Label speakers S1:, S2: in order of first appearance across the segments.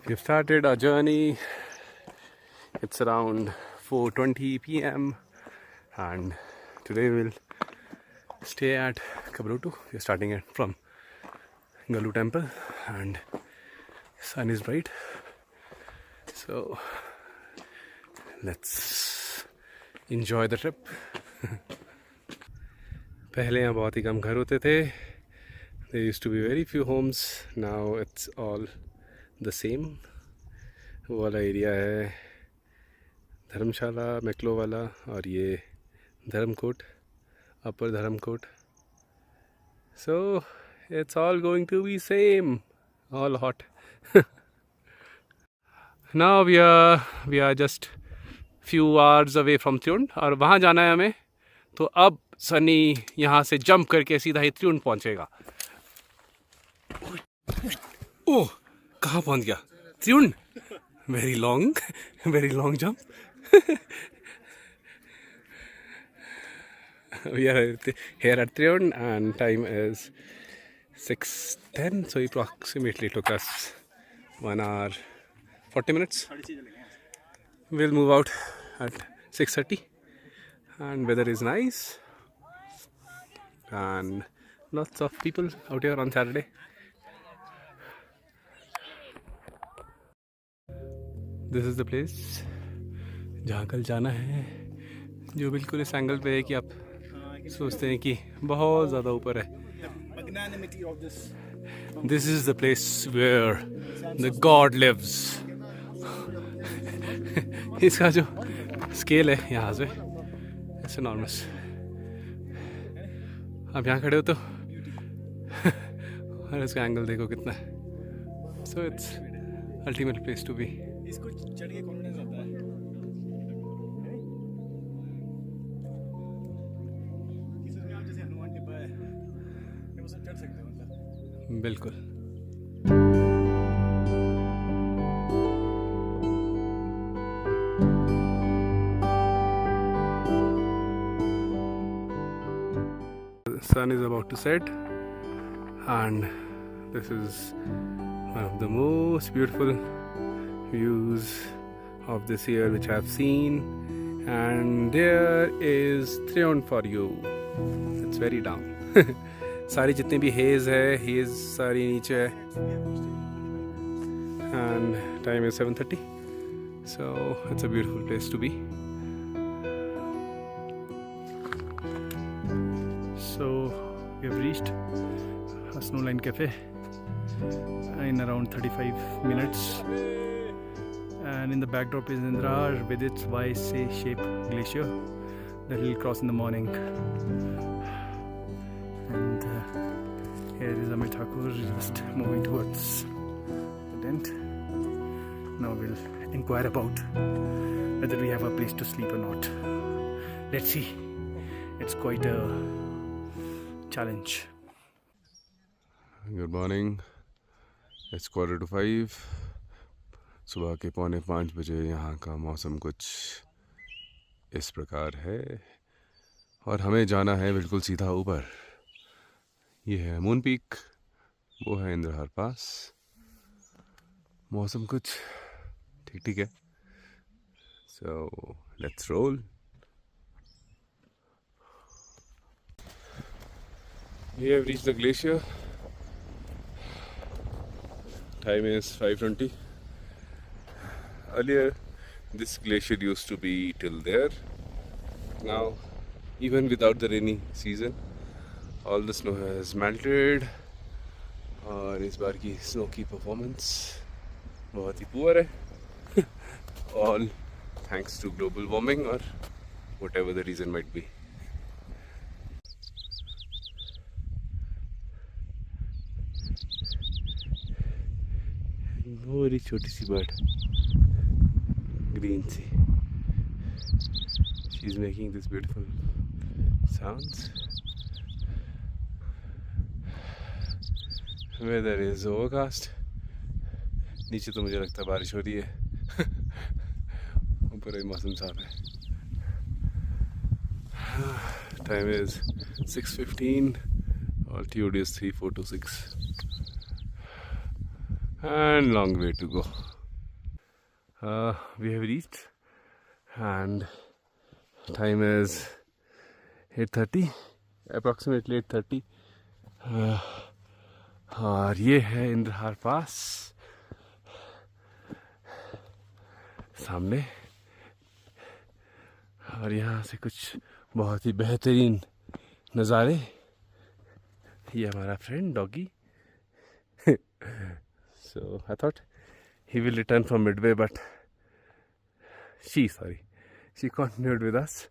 S1: We've started our journey. It's around 4:20 p.m. and today we'll stay at Kabrotu. We're starting it from Galu Temple and sun is bright. So let's enjoy the trip. पहले यहाँ बहुत ही कम घर होते थे. There used to be very few homes. Now it's all the same. वो वाला area है धर्मशाला, मैक्लो वाला, और ये धर्मकोट, अपर Dharamkot. So it's all going to be same, all hot. Now we are just few hours away from Triund और वहाँ जाना है हमें. तो अब सनी यहाँ से जंप करके सीधा ही त्रिउंड पहुँचेगा. ओह, कहाँ पहुँच गया? Triund. Very long jump. We are here at Triund and time is 6:10, so approximately took us 1 hour 40 minutes. We'll move out at 6:30 and weather is nice and lots of people out here on Saturday. This is the place जहाँ कल जाना है, जो बिल्कुल इस angle पे है कि आप सोचते हैं कि बहुत ज़्यादा ऊपर है. This is the place where the God lives. इसका जो स्केल है यहाँ से इट्स एनॉर्मस. आप यहाँ खड़े हो तो और इसका एंगल देखो कितना है. So it's ultimate place to be. इसको चढ़ के कॉन्फिडेंस आता है. किसी आप जैसे हनुमान टिब्बा है, वो सब चढ़ सकते हो मतलब. बिल्कुल. The sun is about to set and this is one of the most beautiful views of this year which I have seen, and there is Triund for you. It's very down. सारी जितनी भी haze है, haze सारी नीचे है. And time is 7:30, so it's a beautiful place to be. So we have reached Snowline Cafe in around 35 minutes. And in the backdrop is Indrar with its Y-shaped glacier that will cross in the morning. And here is Amit Thakur just moving towards the tent. Now we'll inquire about whether we have a place to sleep or not. Let's see. It's quite a challenge. Good morning. It's 4:45. सुबह के 4:45 बजे यहाँ का मौसम कुछ इस प्रकार है और हमें जाना है बिल्कुल सीधा ऊपर. ये है मून पीक, वो है इंद्रहार पास. मौसम कुछ ठीक ठीक है. So let's roll. We have reached the glacier. Time is 5:20. Earlier, this glacier used to be till there. Now, even without the rainy season, all the snow has melted. और इस बार की स्नो की परफॉर्मेंस बहुत ही poor है. All thanks to global warming or whatever the reason might be. बहुत छोटी सी bird, green sea. She's making this beautiful sounds. Weather is overcast. नीचे तो मुझे लगता है बारिश हो रही है. ऊपर ही मौसम साफ है. Time is 6:15. Altitude is 3426. And long way to go. We have reached and time is 8:30, approximately 8:30. और ये है इंद्रहार पास सामने, और यहाँ से कुछ बहुत ही बेहतरीन नज़ारे। ये हमारा friend doggy. So I thought he will return from midway, but she continued with us.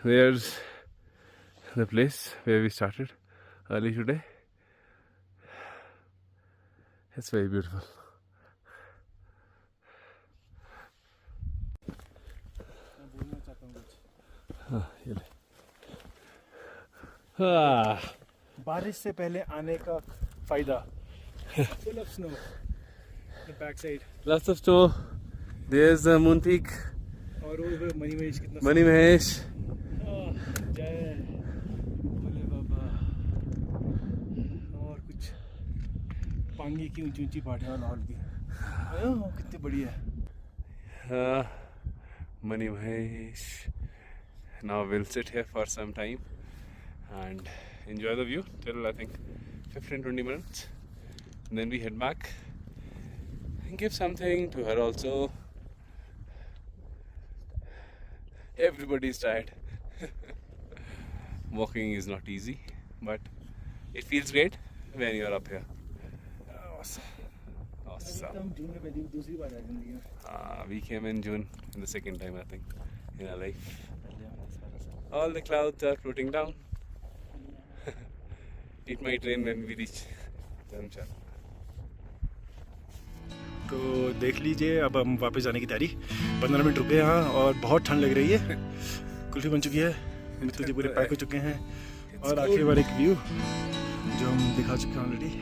S1: There's the place where we started early today. It's very beautiful. ये ले।
S2: बारिश से पहले आने का फायदा। Full of snow. The backside.
S1: Lots of snow. There's the Moon Peak.
S2: और वो मनी महेश कितना।
S1: मनी महेश।
S2: जय भोले बाबा। और कुछ पांगी की ऊंची ऊंची पहाड़ियाँ लाहौर की। कितनी बड़ी है।
S1: Mani Mahesh. Now we'll sit here for some time and enjoy the view till I think 15-20 minutes. And then we head back and give something to her also. Everybody is tired. Walking is not easy, but it feels great when you're up here. Awesome. We came in June in the second time, I think, in our life. All the clouds are floating down. It might rain when we reach Dharamshala.
S2: तो देख लीजिए, अब हम वापस जाने की तैयारी। 15 minute रुके यहाँ और बहुत ठंड लग रही है। कुल्फी बन चुकी है, मित्र जी पूरे पैक हो चुके हैं, और आखिरी बार एक व्यू जो हम दिखा चुके हैं ऑलरेडी।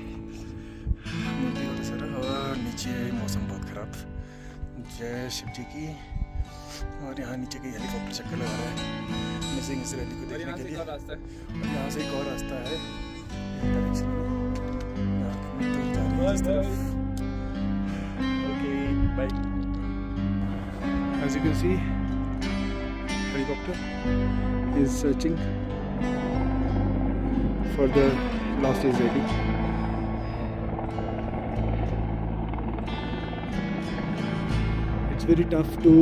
S2: और नीचे मौसम बहुत ख़राब। जय शिव जी की। और यहाँ नीचे के हेलीकॉप्टर चक्कर लगा रहा है मिसिंग इस रैली को देखने के लिए। और यहाँ से एक और रास्ता है Okay, bye. As you can see, helicopter is searching for the lost Israeli. It's very tough to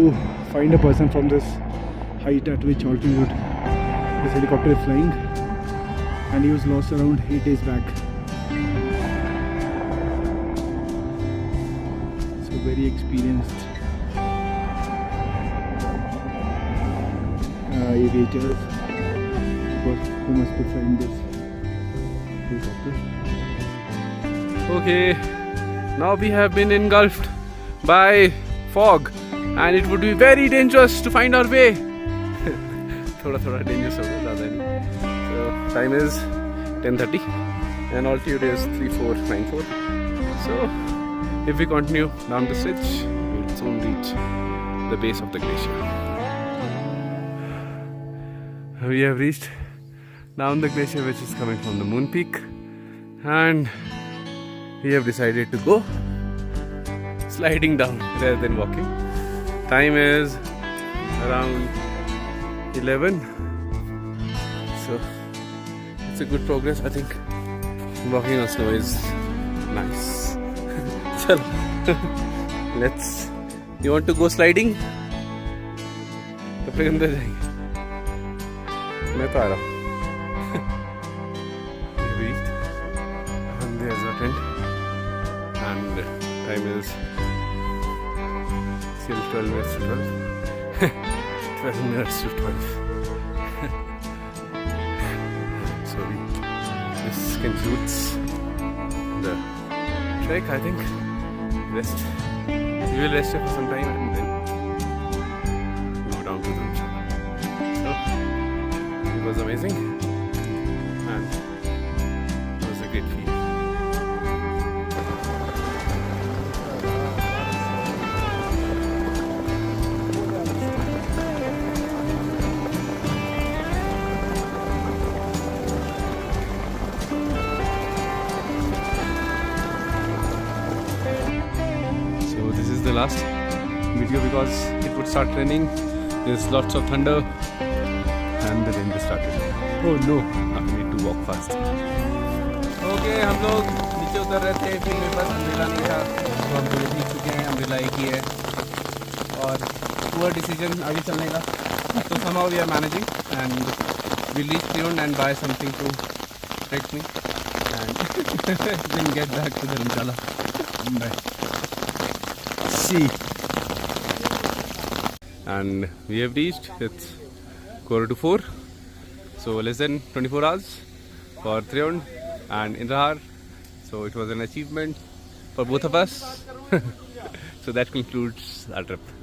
S2: find a person from this height at which altitude this helicopter is flying, and he was lost around 8 days back. So very experienced aviators who must be flying this helicopter.
S1: Okay, now we have been engulfed by fog and it would be very dangerous to find our way. थोड़ा dangerous होगा, ज़्यादा नहीं. So time is 10:30 and altitude is 3494. So if we continue down this ridge, we will soon reach the base of the glacier. We have reached down the glacier which is coming from the Moon Peak, and we have decided to go sliding down rather than walking. Time is around 11, so it's a good progress. I think walking on snow is nice. Chalo, let's. You want to go sliding? कपड़े अंदर जाएंगे. मैं तो आ रहा हूँ. And there's our tent, and time is still 12 minutes to 12. 12 minutes to 12. So this concludes the trek, I think. Rest. We will rest here for some time and then go down to Dharamshala. So it was amazing and it was a great feeling. last video because it would start raining. There's lots of thunder and the rain just started. Oh no, I need to walk fast. Okay, हम लोग नीचे उतर रहे थे, फिर मेरे पास umbrella नहीं था, तो हम बोले सीख चुके हैं अम्ब्रेला एक ही है और पूरा डिसीजन आगे चलने का. So somehow we are managing and we'll reach Triund and buy something to protect me and then get back to Dharamshala. Bye. See. And we have reached. It's 3:45. So less than 24 hours for Triund and Indrahar. So it was an achievement for both of us. So that concludes our trip.